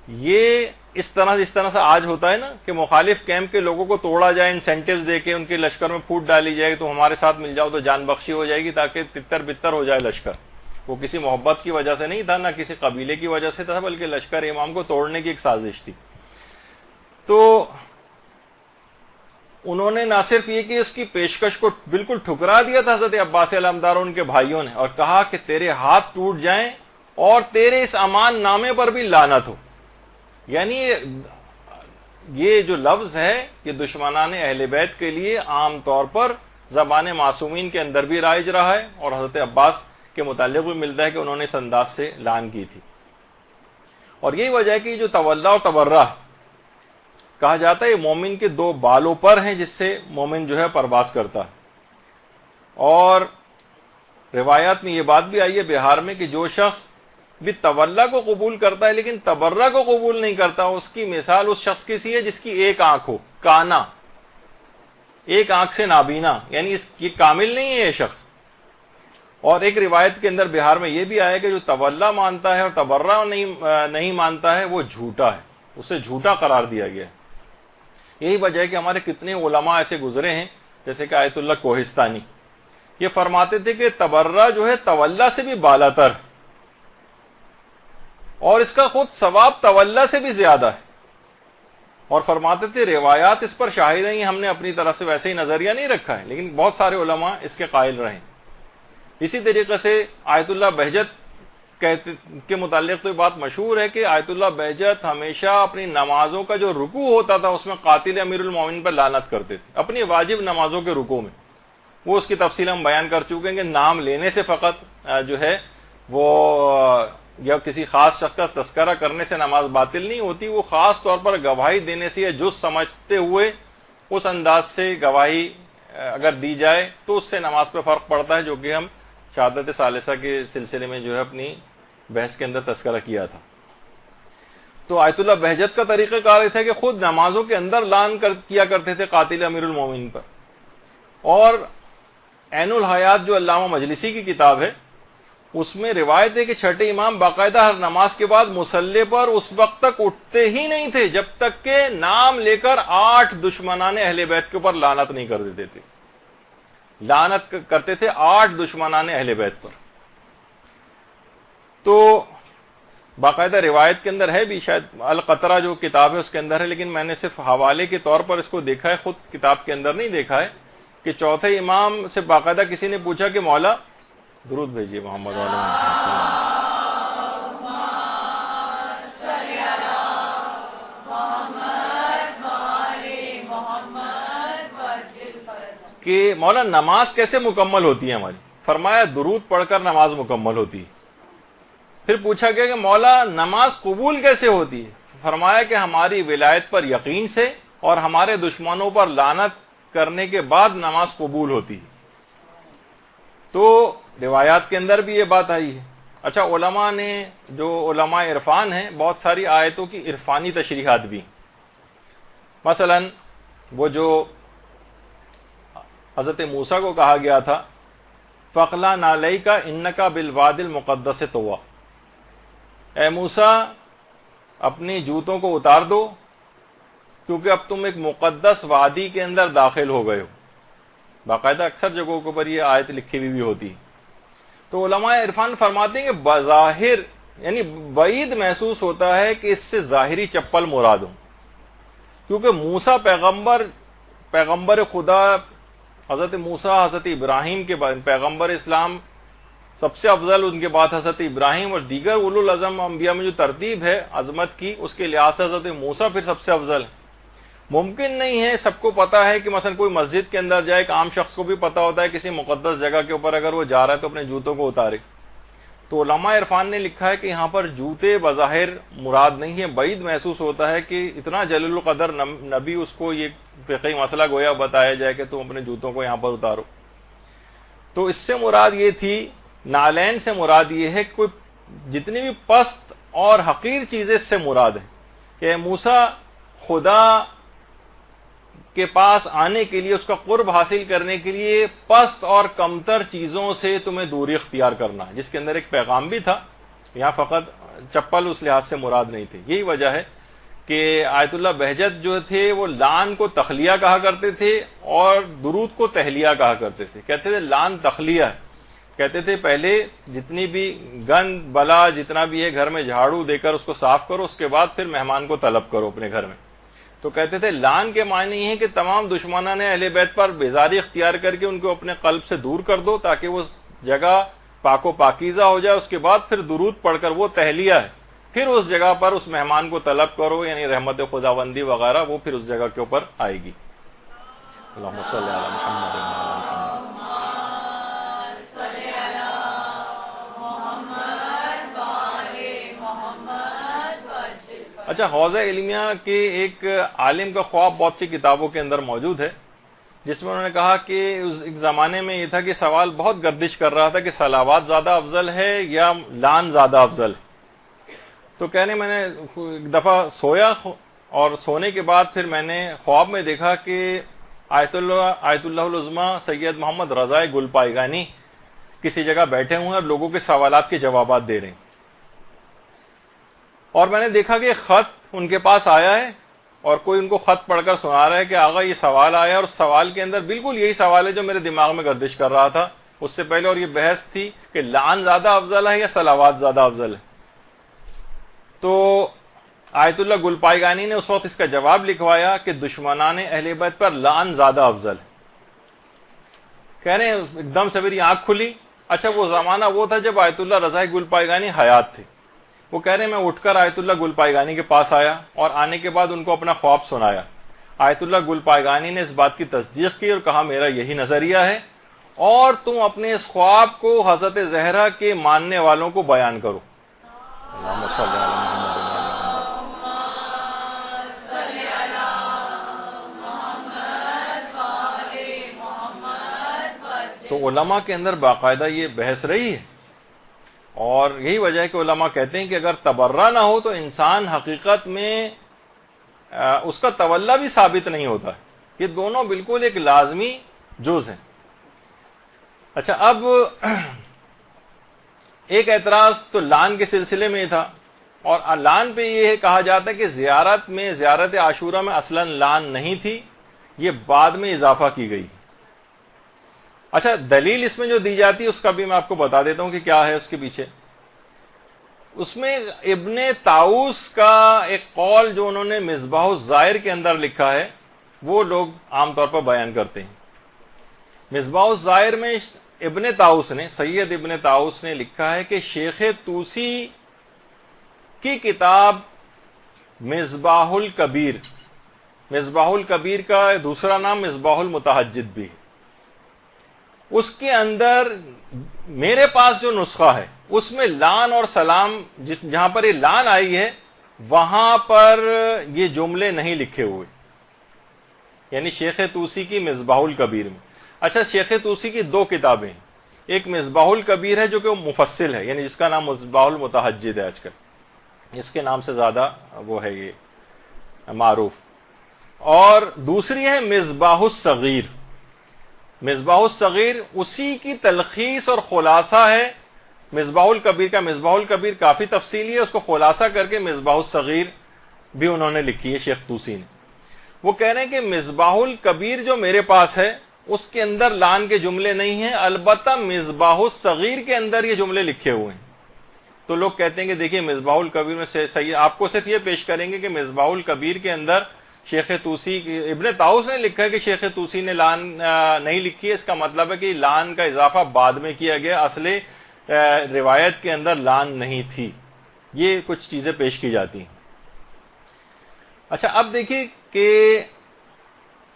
[SPEAKER 1] یہ اس طرح سے آج ہوتا ہے نا کہ مخالف کیمپ کے لوگوں کو توڑا جائے، انسینٹیوز دے کے ان کے لشکر میں پھوٹ ڈالی جائے تو ہمارے ساتھ مل جاؤ تو جان بخشی ہو جائے گی، تاکہ تتر بتر ہو جائے لشکر. وہ کسی محبت کی وجہ سے نہیں تھا، نہ کسی قبیلے کی وجہ سے تھا، بلکہ لشکر امام کو توڑنے کی ایک سازش تھی. تو انہوں نے نہ صرف یہ کہ اس کی پیشکش کو بالکل ٹھکرا دیا تھا حضرت عباس علمدار اور ان کے بھائیوں نے، اور کہا کہ تیرے ہاتھ ٹوٹ جائیں اور تیرے اس امان نامے پر بھی لعنت ہو. یعنی یہ جو لفظ ہے یہ دشمنان اہل بیت کے لیے عام طور پر زبان معصومین کے اندر بھی رائج رہا ہے، اور حضرت عباس کے متعلق بھی ملتا ہے کہ انہوں نے اس انداز سے لعن کی تھی. اور یہی وجہ ہے کہ جو تولا اور تبرہ کہا جاتا ہے یہ مومن کے دو بالوں پر ہیں جس سے مومن جو ہے پرواز کرتا ہے. اور روایات میں یہ بات بھی آئی ہے بہار میں کہ جو شخص بھی تولا کو قبول کرتا ہے لیکن تبرہ کو قبول نہیں کرتا، اس کی مثال اس شخص کی سی ہے جس کی ایک آنکھ ہو، کانا، ایک آنکھ سے نابینا، یعنی یہ کامل نہیں ہے یہ شخص. اور ایک روایت کے اندر بہار میں یہ بھی آیا کہ جو تولا مانتا ہے اور تبرہ نہیں مانتا ہے وہ جھوٹا ہے، اسے جھوٹا قرار دیا گیا ہے. یہی وجہ ہے کہ ہمارے کتنے علماء ایسے گزرے ہیں جیسے کہ آیت اللہ کوہستانی، یہ فرماتے تھے کہ تبرہ جو ہے تولا سے بھی بالا تر، اور اس کا خود ثواب تولا سے بھی زیادہ ہے. اور فرماتے تھے روایات اس پر شاہد ہیں، ہم نے اپنی طرف سے ویسے ہی نظریہ نہیں رکھا ہے، لیکن بہت سارے علماء اس کے قائل رہے. اسی طریقے سے آیت اللہ بہجت کے متعلق تو یہ بات مشہور ہے کہ آیت اللہ بہجت ہمیشہ اپنی نمازوں کا جو رکوع ہوتا تھا اس میں قاتل امیر المومنین پر لعنت کرتے تھے، اپنی واجب نمازوں کے رکوع میں. وہ اس کی تفصیل ہم بیان کر چکے ہیں کہ نام لینے سے فقط جو ہے وہ یا کسی خاص شخص کا تذکرہ کرنے سے نماز باطل نہیں ہوتی، وہ خاص طور پر گواہی دینے سے یا جز سمجھتے ہوئے اس انداز سے گواہی اگر دی جائے تو اس سے نماز پہ فرق پڑتا ہے، جو کہ ہم شہادت ثالثہ کے سلسلے میں جو ہے اپنی بحث کے اندر تذکرہ کیا تھا۔ تو آیت اللہ بہجت کا طریقہ کار یہ تھا کہ خود نمازوں کے اندر لعن کیا کرتے تھے قاتل امیر المومنین پر۔ اور عین الحیات جو علامہ مجلسی کی کتاب ہے، اس میں روایت ہے کہ چھٹے امام باقاعدہ ہر نماز کے بعد مصلی پر اس وقت تک اٹھتے ہی نہیں تھے جب تک کہ نام لے کر 8 دشمنان اہل بیت کے اوپر لعنت نہیں کر دیتے تھے۔ لعنت کرتے تھے 8 دشمنان اہل بیت پر۔ تو باقاعدہ روایت کے اندر ہے بھی، شاید القطرہ جو کتاب ہے اس کے اندر ہے، لیکن میں نے صرف حوالے کے طور پر اس کو دیکھا ہے، خود کتاب کے اندر نہیں دیکھا ہے، کہ چوتھے امام سے باقاعدہ کسی نے پوچھا کہ مولا درود بھیجیے محمد علیہ وسلم۔ کہ مولا نماز کیسے مکمل ہوتی ہے ہماری؟ فرمایا درود پڑھ کر نماز مکمل ہوتی ہے۔ پھر پوچھا گیا کہ مولا نماز قبول کیسے ہوتی ہے؟ فرمایا کہ ہماری ولایت پر یقین سے اور ہمارے دشمنوں پر لعنت کرنے کے بعد نماز قبول ہوتی ہے۔ تو روایات کے اندر بھی یہ بات آئی ہے۔ اچھا، علماء نے، جو علماء عرفان ہیں، بہت ساری آیتوں کی عرفانی تشریحات بھی، مثلا وہ جو حضرت موسیٰ کو کہا گیا تھا فَقْلَا نَعْلَيْكَ إِنَّكَ بِالْوَادِ الْمُقَدَّسِ طُوَىٰ، اے موسیٰ اپنی جوتوں کو اتار دو کیونکہ اب تم ایک مقدس وادی کے اندر داخل ہو گئے ہو۔ باقاعدہ اکثر جگہوں کے اوپر یہ آیت لکھی ہوئی بھی ہوتی۔ تو علماء عرفان فرماتے ہیں کہ بظاہر یعنی بعید محسوس ہوتا ہے کہ اس سے ظاہری چپل مراد ہو، کیونکہ موسیٰ پیغمبر خدا، حضرت موسیٰ حضرت ابراہیم کے بعد پیغمبر اسلام سب سے افضل، ان کے بعد حضرت ابراہیم، اور دیگر اولو العزم انبیاء میں جو ترتیب ہے عظمت کی، اس کے لحاظ سے حضرت موسیٰ پھر سب سے افضل ہے۔ ممکن نہیں ہے، سب کو پتا ہے کہ مثلا کوئی مسجد کے اندر جائے، ایک عام شخص کو بھی پتا ہوتا ہے کسی مقدس جگہ کے اوپر اگر وہ جا رہا ہے تو اپنے جوتوں کو اتارے۔ تو علماء عرفان نے لکھا ہے کہ یہاں پر جوتے بظاہر مراد نہیں ہے، بعید محسوس ہوتا ہے کہ اتنا جلیل القدر نبی، اس کو یہ فقہی مسئلہ گویا بتایا جائے کہ تم اپنے جوتوں کو یہاں پر اتارو۔ تو اس سے مراد یہ تھی، نالین سے مراد یہ ہے کہ کوئی جتنی بھی پست اور حقیر چیزیں اس سے مراد ہے کہ موسیٰ خدا کے پاس آنے کے لیے، اس کا قرب حاصل کرنے کے لیے پست اور کمتر چیزوں سے تمہیں دوری اختیار کرنا ہے، جس کے اندر ایک پیغام بھی تھا۔ یہاں فقط چپل اس لحاظ سے مراد نہیں تھی۔ یہی وجہ ہے کہ آیت اللہ بہجت جو تھے وہ لعن کو تخلیہ کہا کرتے تھے اور درود کو تہلیہ کہا کرتے تھے۔ کہتے تھے لعن تخلیہ ہے، کہتے تھے پہلے جتنی بھی گند بلا جتنا بھی ہے گھر میں جھاڑو دے کر اس کو صاف کرو، اس کے بعد پھر مہمان کو طلب کرو اپنے گھر میں۔ تو کہتے تھے لعن کے معنی یہ ہے کہ تمام دشمنان اہل بیت پر بیزاری اختیار کر کے ان کو اپنے قلب سے دور کر دو تاکہ وہ جگہ پاک و پاکیزہ ہو جائے، اس کے بعد پھر درود پڑھ کر، وہ تہلیہ ہے، پھر اس جگہ پر اس مہمان کو طلب کرو، یعنی رحمت خداوندی وغیرہ وہ پھر اس جگہ کے اوپر آئے گی۔ اللہم صلی علی محمد وعلی محمد۔ اچھا، حوزہ علمیہ کے ایک عالم کا خواب بہت سی کتابوں کے اندر موجود ہے، جس میں انہوں نے کہا کہ ایک زمانے میں یہ تھا کہ سوال بہت گردش کر رہا تھا کہ صلوات زیادہ افضل ہے یا لعن زیادہ افضل ہے۔ تو کہنے میں نے ایک دفعہ سویا اور سونے کے بعد پھر میں نے خواب میں دیکھا کہ آیت اللہ العظمیٰ سید محمد رضا گل پائیگانی کسی جگہ بیٹھے ہوئے ہیں اور لوگوں کے سوالات کے جوابات دے رہے ہیں، اور میں نے دیکھا کہ خط ان کے پاس آیا ہے اور کوئی ان کو خط پڑھ کر سنا رہا ہے کہ آغا یہ سوال آیا، اور اس سوال کے اندر بالکل یہی سوال ہے جو میرے دماغ میں گردش کر رہا تھا اس سے پہلے، اور یہ بحث تھی کہ لعن زیادہ افضل ہے یا صلوات زیادہ افضل ہے۔ تو آیت اللہ گل پائیگانی نے اس وقت اس کا جواب لکھوایا کہ دشمنان اہل بیت پر لعن زیادہ افضل ہے۔ کہہ رہے ہیں ایک دم سے میری آنکھ کھلی۔ اچھا، وہ زمانہ وہ تھا جب آیت اللہ رضا گل پائیگانی حیات تھے۔ وہ کہہ رہے ہیں میں اٹھ کر آیت اللہ گل پائیگانی کے پاس آیا اور آنے کے بعد ان کو اپنا خواب سنایا۔ آیت اللہ گل پائیگانی نے اس بات کی تصدیق کی اور کہا میرا یہی نظریہ ہے، اور تم اپنے اس خواب کو حضرت زہرا کے ماننے والوں کو بیان کرو۔ اللہم صلی علی محمد و علی محمد۔ تو علماء کے اندر باقاعدہ یہ بحث رہی ہے، اور یہی وجہ ہے کہ علماء کہتے ہیں کہ اگر تبرہ نہ ہو تو انسان حقیقت میں اس کا تولا بھی ثابت نہیں ہوتا ہے۔ یہ دونوں بالکل ایک لازمی جز ہیں۔ اچھا، اب ایک اعتراض تو لان کے سلسلے میں تھا، اور لان پہ یہ کہا جاتا ہے کہ زیارت عاشورہ میں اصلاً لان نہیں تھی، یہ بعد میں اضافہ کی گئی۔ اچھا، دلیل اس میں جو دی جاتی ہے اس کا بھی میں آپ کو بتا دیتا ہوں کہ کیا ہے اس کے پیچھے۔ اس میں ابن طاؤس کا ایک قول جو انہوں نے مصباح الزائر کے اندر لکھا ہے وہ لوگ عام طور پر بیان کرتے ہیں۔ مصباح الزائر میں ابن طاؤس نے، سید ابن طاؤس نے لکھا ہے کہ شیخ طوسی کی کتاب مصباح الکبیر، مصباح الکبیر کا دوسرا نام مصباح المتہجد بھی ہے، اس کے اندر میرے پاس جو نسخہ ہے اس میں لان اور سلام جہاں پر یہ لان آئی ہے وہاں پر یہ جملے نہیں لکھے ہوئے، یعنی شیخ طوسی کی مصباح الکبیر میں۔ اچھا، شیخ طوسی کی دو کتابیں ہیں، ایک مصباح الکبیر ہے جو کہ مفصل ہے، یعنی جس کا نام مصباح المتہجد ہے آج کل، اس کے نام سے زیادہ وہ ہے یہ معروف، اور دوسری ہے مصباح الصغیر۔ مصباح الصغیر اسی کی تلخیص اور خلاصہ ہے مصباح الکبیر کا۔ مصباح الکبیر کافی تفصیلی ہے، اس کو خلاصہ کر کے مصباح الصغیر بھی انہوں نے لکھی ہے شیخ طوسی نے۔ وہ کہہ رہے ہیں کہ مصباح الکبیر جو میرے پاس ہے اس کے اندر لان کے جملے نہیں ہیں، البتہ مصباح الصغیر کے اندر یہ جملے لکھے ہوئے ہیں۔ تو لوگ کہتے ہیں کہ دیکھیے مصباح الکبیر میں سے صحیح، آپ کو صرف یہ پیش کریں گے کہ مصباح الکبیر کے اندر شیخ طوسی، ابن طاؤس نے لکھا ہے کہ شیخ طوسی نے لان نہیں لکھی ہے، اس کا مطلب ہے کہ لان کا اضافہ بعد میں کیا گیا، اصل روایت کے اندر لان نہیں تھی۔ یہ کچھ چیزیں پیش کی جاتی ہیں۔ اچھا، اب دیکھیے کہ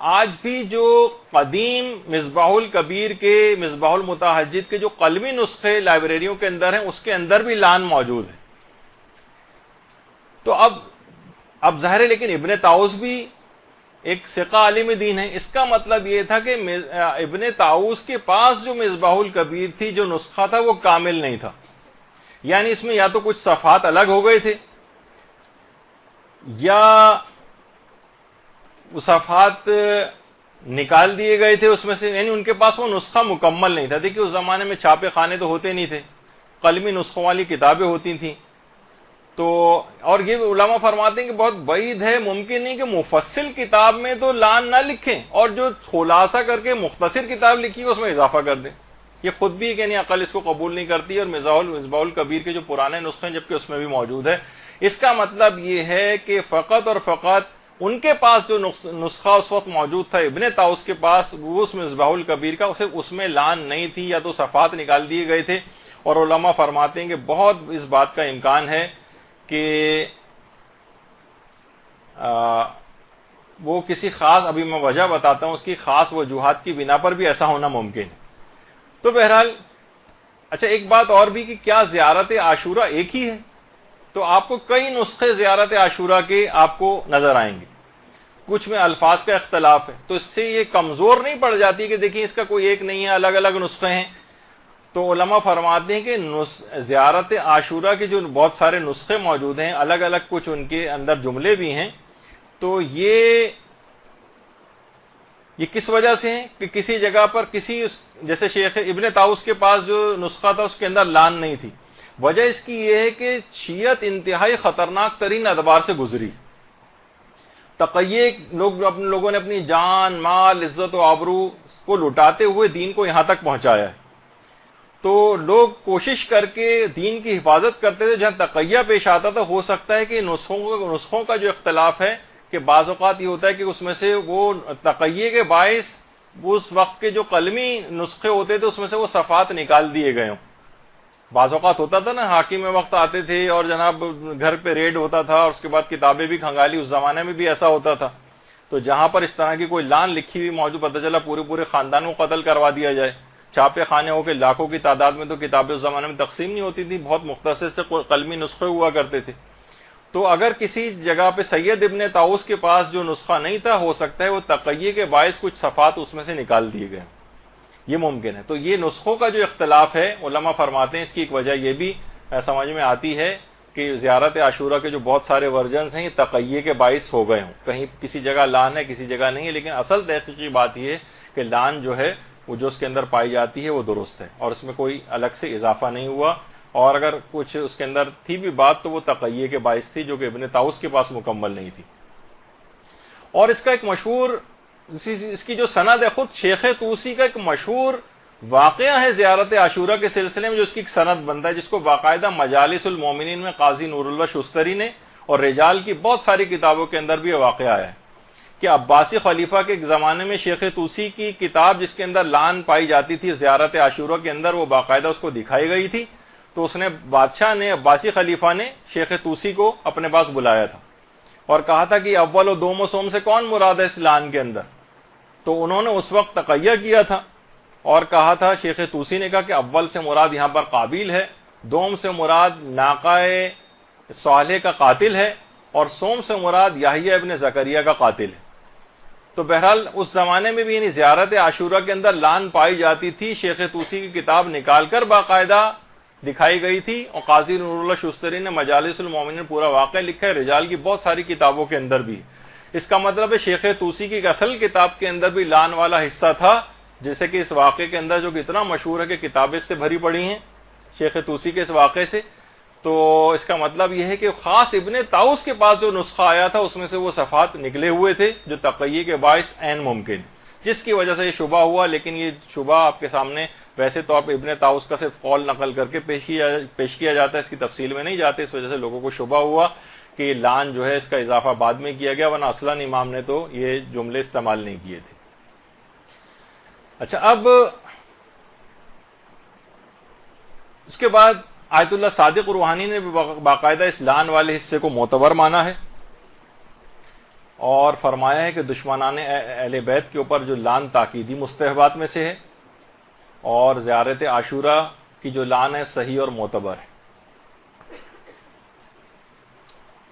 [SPEAKER 1] آج بھی جو قدیم مصباح الکبیر کے، مصباح المتہجد کے جو قلمی نسخے لائبریریوں کے اندر ہیں اس کے اندر بھی لان موجود ہے۔ تو اب ظاہر ہے، لیکن ابن طاؤس بھی ایک ثقہ عالم دین ہے، اس کا مطلب یہ تھا کہ ابن طاؤس کے پاس جو مصباح الکبیر تھی، جو نسخہ تھا وہ کامل نہیں تھا، یعنی اس میں یا تو کچھ صفحات الگ ہو گئے تھے یا وہ صفحات نکال دیے گئے تھے اس میں سے، یعنی ان کے پاس وہ نسخہ مکمل نہیں تھا۔ دیکھیے اس زمانے میں چھاپے خانے تو ہوتے نہیں تھے، قلمی نسخوں والی کتابیں ہوتی تھیں، تو اور یہ علماء فرماتے ہیں کہ بہت بعید ہے، ممکن نہیں کہ مفصل کتاب میں تو لان نہ لکھیں اور جو خلاصہ کر کے مختصر کتاب لکھی ہے اس میں اضافہ کر دیں۔ یہ خود بھی کہ نہیں عقل اس کو قبول نہیں کرتی، اور مصباح الکبیر کے جو پرانے نسخے ہیں جبکہ اس میں بھی موجود ہے۔ اس کا مطلب یہ ہے کہ فقط اور فقط ان کے پاس جو نسخہ اس وقت موجود تھا ابن طاؤس کے پاس، وہ اس مصباح الکبیر کا، اس میں لان نہیں تھی یا تو صفحات نکال دیے گئے تھے۔ اور علماء فرماتے ہیں کہ بہت اس بات کا امکان ہے کہ وہ کسی خاص، ابھی میں وجہ بتاتا ہوں، اس کی خاص وجوہات کی بنا پر بھی ایسا ہونا ممکن ہے۔ تو بہرحال اچھا، ایک بات اور بھی کہ کیا زیارت عاشورہ ایک ہی ہے؟ تو آپ کو کئی نسخے زیارت عاشورہ کے آپ کو نظر آئیں گے، کچھ میں الفاظ کا اختلاف ہے، تو اس سے یہ کمزور نہیں پڑ جاتی کہ دیکھیں اس کا کوئی ایک نہیں ہے، الگ الگ نسخے ہیں۔ تو علماء فرماتے ہیں کہ زیارت عاشورہ کے جو بہت سارے نسخے موجود ہیں، الگ الگ کچھ ان کے اندر جملے بھی ہیں، تو یہ کس وجہ سے ہیں کہ کسی جگہ پر جیسے شیخ ابن طاؤس کے پاس جو نسخہ تھا اس کے اندر لان نہیں تھی۔ وجہ اس کی یہ ہے کہ شیعت انتہائی خطرناک ترین ادوار سے گزری، تقیہ لوگوں نے اپنی جان، مال، عزت و آبرو کو لٹاتے ہوئے دین کو یہاں تک پہنچایا ہے۔ تو لوگ کوشش کر کے دین کی حفاظت کرتے تھے، جہاں تقیہ پیش آتا تھا ہو سکتا ہے کہ نسخوں کا جو اختلاف ہے کہ بعض اوقات یہ ہوتا ہے کہ اس میں سے وہ تقیہ کے باعث اس وقت کے جو قلمی نسخے ہوتے تھے اس میں سے وہ صفحات نکال دیے گئے ہوں۔ بعض اوقات ہوتا تھا نا، حاکم وقت آتے تھے اور جناب گھر پہ ریڈ ہوتا تھا اور اس کے بعد کتابیں بھی کھنگالی، اس زمانے میں بھی ایسا ہوتا تھا۔ تو جہاں پر اس طرح کی کوئی لان لکھی ہوئی موجود، پتہ چلا پورے خاندان کو قتل کروا دیا جائے، چھاپے خانے ہو کے لاکھوں کی تعداد میں تو کتابیں اس زمانے میں تقسیم نہیں ہوتی تھی، بہت مختصر سے قلمی نسخے ہوا کرتے تھے. تو اگر کسی جگہ پہ سید ابن طاؤس کے پاس جو نسخہ نہیں تھا، ہو سکتا ہے وہ تقیہ کے باعث کچھ صفحات اس میں سے نکال دیے گئے، یہ ممکن ہے. تو یہ نسخوں کا جو اختلاف ہے، علماء فرماتے ہیں اس کی ایک وجہ یہ بھی سمجھ میں آتی ہے کہ زیارت عاشورہ کے جو بہت سارے ورژنز ہیں یہ تقیہ کے باعث ہو گئے ہوں. کہیں کسی جگہ لان ہے، کسی جگہ نہیں ہے، لیکن اصل تحقیقی بات یہ ہے کہ لان جو ہے وہ جو اس کے اندر پائی جاتی ہے وہ درست ہے، اور اس میں کوئی الگ سے اضافہ نہیں ہوا. اور اگر کچھ اس کے اندر تھی بھی بات تو وہ تقیہ کے باعث تھی، جو کہ ابن طاؤس کے پاس مکمل نہیں تھی. اور اس کا ایک مشہور، اس کی جو سند ہے، خود شیخ طوسی کا ایک مشہور واقعہ ہے زیارت عاشورہ کے سلسلے میں، جو اس کی ایک سند بنتا ہے، جس کو باقاعدہ مجالس المومنین میں قاضی نور اللہ شستری نے اور رجال کی بہت ساری کتابوں کے اندر بھی یہ واقعہ آیا ہے کہ عباسی خلیفہ کے ایک زمانے میں شیخ طوسی کی کتاب جس کے اندر لان پائی جاتی تھی زیارت عاشورہ کے اندر، وہ باقاعدہ اس کو دکھائی گئی تھی. تو اس نے بادشاہ نے، عباسی خلیفہ نے شیخ طوسی کو اپنے پاس بلایا تھا اور کہا تھا کہ اول و دوم و سوم سے کون مراد ہے اس لان کے اندر. تو انہوں نے اس وقت تقیہ کیا تھا اور کہا تھا، شیخ طوسی نے کہا کہ اول سے مراد یہاں پر قابیل ہے، دوم سے مراد ناقہ صالح کا قاتل ہے، اور سوم سے مراد یحییٰ ابن زکریہ کا قاتل ہے. تو بہرحال اس زمانے میں بھی یعنی زیارت عاشورہ کے اندر لان پائی جاتی تھی. شیخ طوسی کی کتاب نکال کر باقاعدہ دکھائی گئی تھی، اور قاضی نور اللہ شستری نے مجالس المومنین پورا واقعہ لکھا ہے، رجال کی بہت ساری کتابوں کے اندر بھی. اس کا مطلب ہے شیخ طوسی کی اصل کتاب کے اندر بھی لان والا حصہ تھا، جیسے کہ اس واقعے کے اندر جو کہ اتنا مشہور ہے کہ کتابیں سے بھری پڑی ہیں شیخ طوسی کے اس واقعے سے. تو اس کا مطلب یہ ہے کہ خاص ابن طاؤس کے پاس جو نسخہ آیا تھا اس میں سے وہ صفحات نکلے ہوئے تھے جو تقیہ کے باعث عین ممکن، جس کی وجہ سے یہ شبہ ہوا. لیکن یہ شبہ آپ کے سامنے ویسے تو آپ ابن طاؤس کا صرف قول نقل کر کے پیش کیا جاتا ہے، اس کی تفصیل میں نہیں جاتے. اس وجہ سے لوگوں کو شبہ ہوا کہ یہ لان جو ہے اس کا اضافہ بعد میں کیا گیا، ورنہ اصلاً امام نے تو یہ جملے استعمال نہیں کیے تھے. اچھا، اب اس کے بعد آیت اللہ صادق روحانی نے باقاعدہ اس لان والے حصے کو معتبر مانا ہے اور فرمایا ہے کہ دشمنان اہل بیت کے اوپر جو لان تاکیدی مستحبات میں سے ہے، اور زیارت عاشورہ کی جو لان ہے صحیح اور معتبر ہے.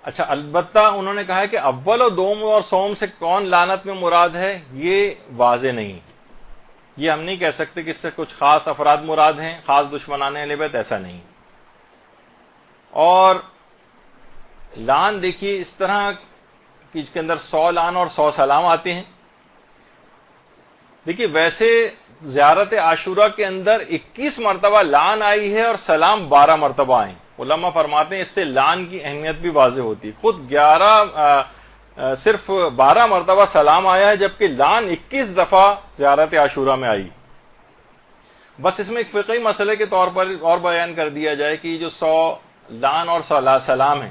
[SPEAKER 1] اچھا، البتہ انہوں نے کہا ہے کہ اول و دوم اور سوم سے کون لعنت میں مراد ہے یہ واضح نہیں، یہ ہم نہیں کہہ سکتے کہ اس سے کچھ خاص افراد مراد ہیں، خاص دشمنان اہل بیت، ایسا نہیں. اور لان دیکھیے اس طرح کہ اس کے اندر 100 لان اور 100 سلام آتے ہیں. دیکھیے ویسے زیارت عاشورہ کے اندر 21 مرتبہ لان آئی ہے اور سلام 12 مرتبہ آئیں. علماء فرماتے ہیں اس سے لان کی اہمیت بھی واضح ہوتی ہے. خود صرف 12 مرتبہ سلام آیا ہے، جبکہ لان 21 دفعہ زیارت عاشورہ میں آئی. بس اس میں ایک فقہی مسئلے کے طور پر اور بیان کر دیا جائے کہ جو 100 لان اور سلام ہے،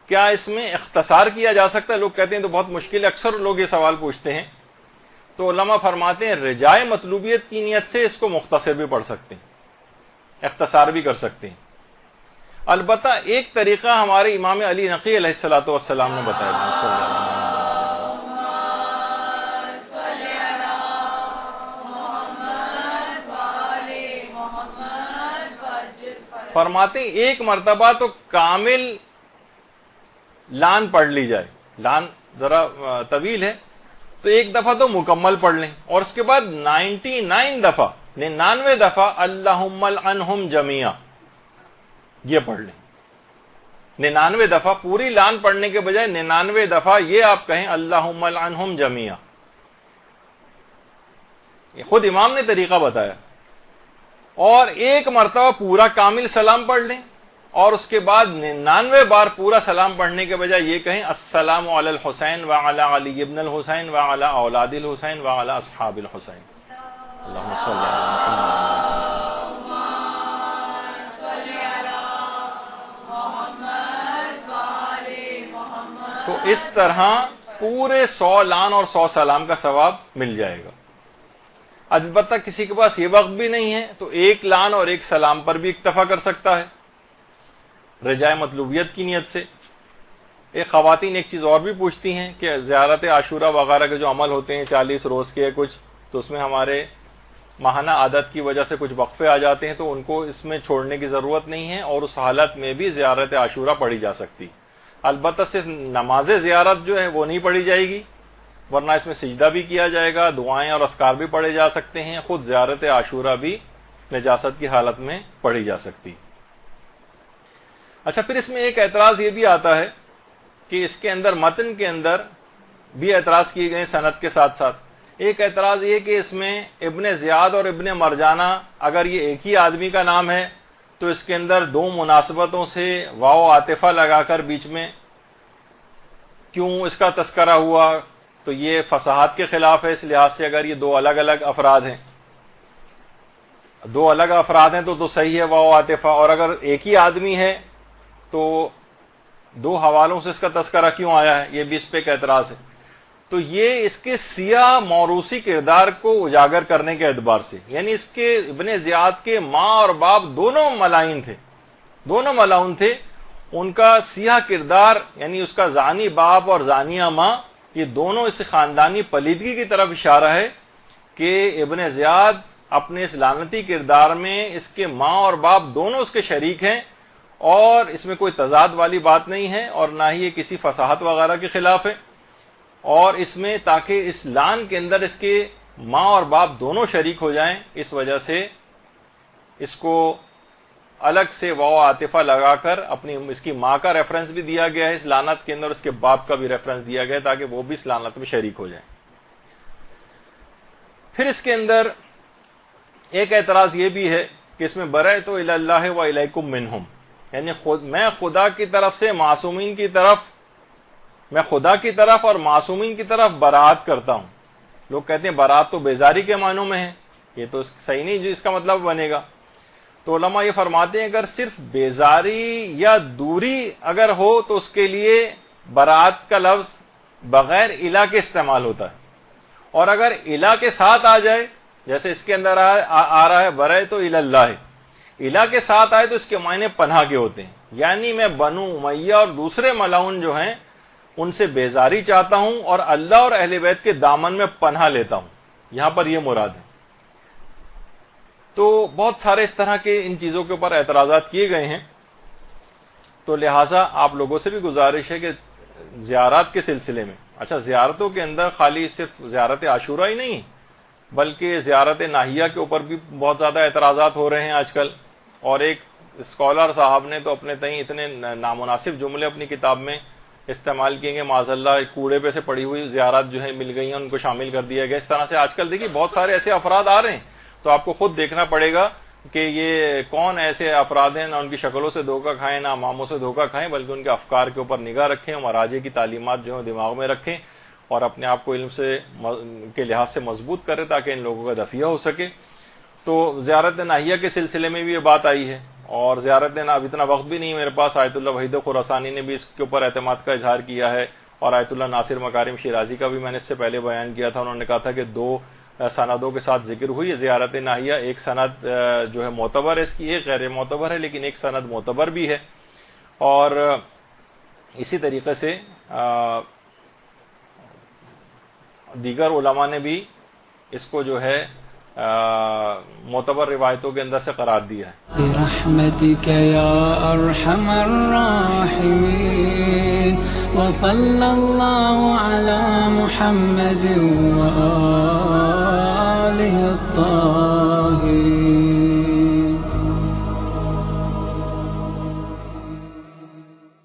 [SPEAKER 1] کیا اس میں اختصار کیا جا سکتا ہے؟ لوگ کہتے ہیں تو بہت مشکل ہے، اکثر لوگ یہ سوال پوچھتے ہیں. تو علماء فرماتے ہیں رجائے مطلوبیت کی نیت سے اس کو مختصر بھی پڑھ سکتے ہیں، اختصار بھی کر سکتے ہیں. البتہ ایک طریقہ ہمارے امام علی نقی علیہ الصلوۃ والسلام نے بتایا. فرماتے ہیں ایک مرتبہ تو کامل لان پڑھ لی جائے، لان ذرا طویل ہے تو ایک دفعہ تو مکمل پڑھ لیں، اور اس کے بعد 99 دفعہ اللہم العنہم جمیعا یہ پڑھ لیں. 99 دفعہ پوری لان پڑھنے کے بجائے 99 دفعہ یہ آپ کہیں اللہم العنہم جمیعا. یہ خود امام نے طریقہ بتایا. اور ایک مرتبہ پورا کامل سلام پڑھ لیں، اور اس کے بعد 99 بار پورا سلام پڑھنے کے بجائے یہ کہیں السلام علی الحسین وعلی علی ابن الحسین وعلی اولاد الحسین وعلی اصحاب الحسین. اللہم صلی علی محمد. تو اس طرح پورے 100 لان اور 100 سلام کا ثواب مل جائے گا. البتہ کسی کے پاس یہ وقت بھی نہیں ہے تو ایک لان اور ایک سلام پر بھی اکتفا کر سکتا ہے رجائے مطلوبیت کی نیت سے. ایک خواتین ایک چیز اور بھی پوچھتی ہیں کہ زیارت عاشورہ وغیرہ کے جو عمل ہوتے ہیں 40 روز کے کچھ، تو اس میں ہمارے ماہانہ عادت کی وجہ سے کچھ وقفے آ جاتے ہیں تو ان کو اس میں چھوڑنے کی ضرورت نہیں ہے، اور اس حالت میں بھی زیارت عاشورہ پڑھی جا سکتی۔ البتہ صرف نماز زیارت جو ہے وہ نہیں پڑھی جائے گی، ورنہ اس میں سجدہ بھی کیا جائے گا، دعائیں اور اذکار بھی پڑھے جا سکتے ہیں، خود زیارت عاشورہ بھی نجاست کی حالت میں پڑھی جا سکتی۔ اچھا، پھر اس میں ایک اعتراض یہ بھی آتا ہے کہ اس کے اندر متن کے اندر بھی اعتراض کیے گئے سند کے ساتھ ساتھ۔ ایک اعتراض یہ کہ اس میں ابن زیاد اور ابن مرجانہ اگر یہ ایک ہی آدمی کا نام ہے تو اس کے اندر دو مناسبتوں سے واو عاطفہ لگا کر بیچ میں کیوں اس کا تذکرہ ہوا؟ تو یہ فصاحت کے خلاف ہے، اس لحاظ سے اگر یہ دو الگ الگ افراد ہیں، دو الگ افراد ہیں تو صحیح ہے واو عاطفہ، اور اگر ایک ہی آدمی ہے تو دو حوالوں سے اس کا تذکرہ کیوں آیا ہے؟ یہ بھی اس پہ ایک اعتراض ہے۔ تو یہ اس کے سیاہ موروثی کردار کو اجاگر کرنے کے اعتبار سے، یعنی اس کے ابن زیاد کے ماں اور باپ دونوں ملائن تھے، دونوں ملعون تھے، ان کا سیاہ کردار یعنی اس کا زانی باپ اور زانیہ ماں، یہ دونوں اس خاندانی پلیدگی کی طرف اشارہ ہے کہ ابن زیاد اپنے اس لعنتی کردار میں اس کے ماں اور باپ دونوں اس کے شریک ہیں، اور اس میں کوئی تضاد والی بات نہیں ہے، اور نہ ہی یہ کسی فصاحت وغیرہ کے خلاف ہے، اور اس میں تاکہ اس لعن کے اندر اس کے ماں اور باپ دونوں شریک ہو جائیں، اس وجہ سے اس کو الگ سے واو عاطفہ لگا کر اپنی اس کی ماں کا ریفرنس بھی دیا گیا ہے اس لعنت کے اندر، اس کے باپ کا بھی ریفرنس دیا گیا ہے تاکہ وہ بھی اس لعنت میں شریک ہو جائیں۔ پھر اس کے اندر ایک اعتراض یہ بھی ہے کہ اس میں برأت الی اللہ و الیکم منہم، یعنی میں خدا کی طرف سے معصومین کی طرف، میں خدا کی طرف اور معصومین کی طرف برات کرتا ہوں۔ لوگ کہتے ہیں برات تو بیزاری کے معنوں میں ہے، یہ تو صحیح نہیں جو اس کا مطلب بنے گا۔ تو علماء یہ فرماتے ہیں اگر صرف بیزاری یا دوری اگر ہو تو اس کے لیے برات کا لفظ بغیر الہ کے استعمال ہوتا ہے، اور اگر الہ کے ساتھ آ جائے جیسے اس کے اندر آ رہا ہے برأت الی اللہ، الہ کے ساتھ آئے تو اس کے معنی پناہ کے ہوتے ہیں، یعنی میں بنو امیہ اور دوسرے ملعون جو ہیں ان سے بیزاری چاہتا ہوں اور اللہ اور اہل بیت کے دامن میں پناہ لیتا ہوں، یہاں پر یہ مراد ہے۔ تو بہت سارے اس طرح کے ان چیزوں کے اوپر اعتراضات کیے گئے ہیں، تو لہٰذا آپ لوگوں سے بھی گزارش ہے کہ زیارات کے سلسلے میں، اچھا زیارتوں کے اندر خالی صرف زیارت عاشورہ ہی نہیں بلکہ زیارت ناہیہ کے اوپر بھی بہت زیادہ اعتراضات ہو رہے ہیں آج کل، اور ایک اسکالر صاحب نے تو اپنے تئیں اتنے نامناسب جملے اپنی کتاب میں استعمال کیے گے، معاذ اللہ کوڑے پہ سے پڑی ہوئی زیارات جو ہیں مل گئی ہیں ان کو شامل کر دیا گیا۔ اس طرح سے آج کل دیکھیے بہت سارے ایسے افراد آ رہے ہیں، تو آپ کو خود دیکھنا پڑے گا کہ یہ کون ایسے افراد ہیں، نہ ان کی شکلوں سے دھوکہ کھائیں نہ اماموں سے دھوکہ کھائیں، بلکہ ان کے افکار کے اوپر نگاہ رکھیں، مراجع کی تعلیمات جو ہیں دماغ میں رکھیں، اور اپنے آپ کو علم سے کے لحاظ سے مضبوط کریں تاکہ ان لوگوں کا دفیہ ہو سکے۔ تو زیارت ناہیہ کے سلسلے میں بھی یہ بات آئی ہے، اور زیارت اب اتنا وقت بھی نہیں میرے پاس، آیت اللہ وحید خراسانی نے بھی اس کے اوپر اعتماد کا اظہار کیا ہے، اور آیت اللہ ناصر مکارم شیرازی کا بھی میں نے اس سے پہلے بیان کیا تھا، انہوں نے کہا تھا کہ دو سندوں کے ساتھ ذکر ہوئی ہے زیارت ناہیہ، ایک سند جو ہے معتبر ہے اس کی، ایک غیر معتبر ہے، لیکن ایک سند معتبر بھی ہے، اور اسی طریقے سے دیگر علماء نے بھی اس کو جو ہے معتبر روایتوں کے اندر سے قرار دیا ہے۔
[SPEAKER 2] برحمتک یا ارحم الراحمین وصلی اللہ علی محمد و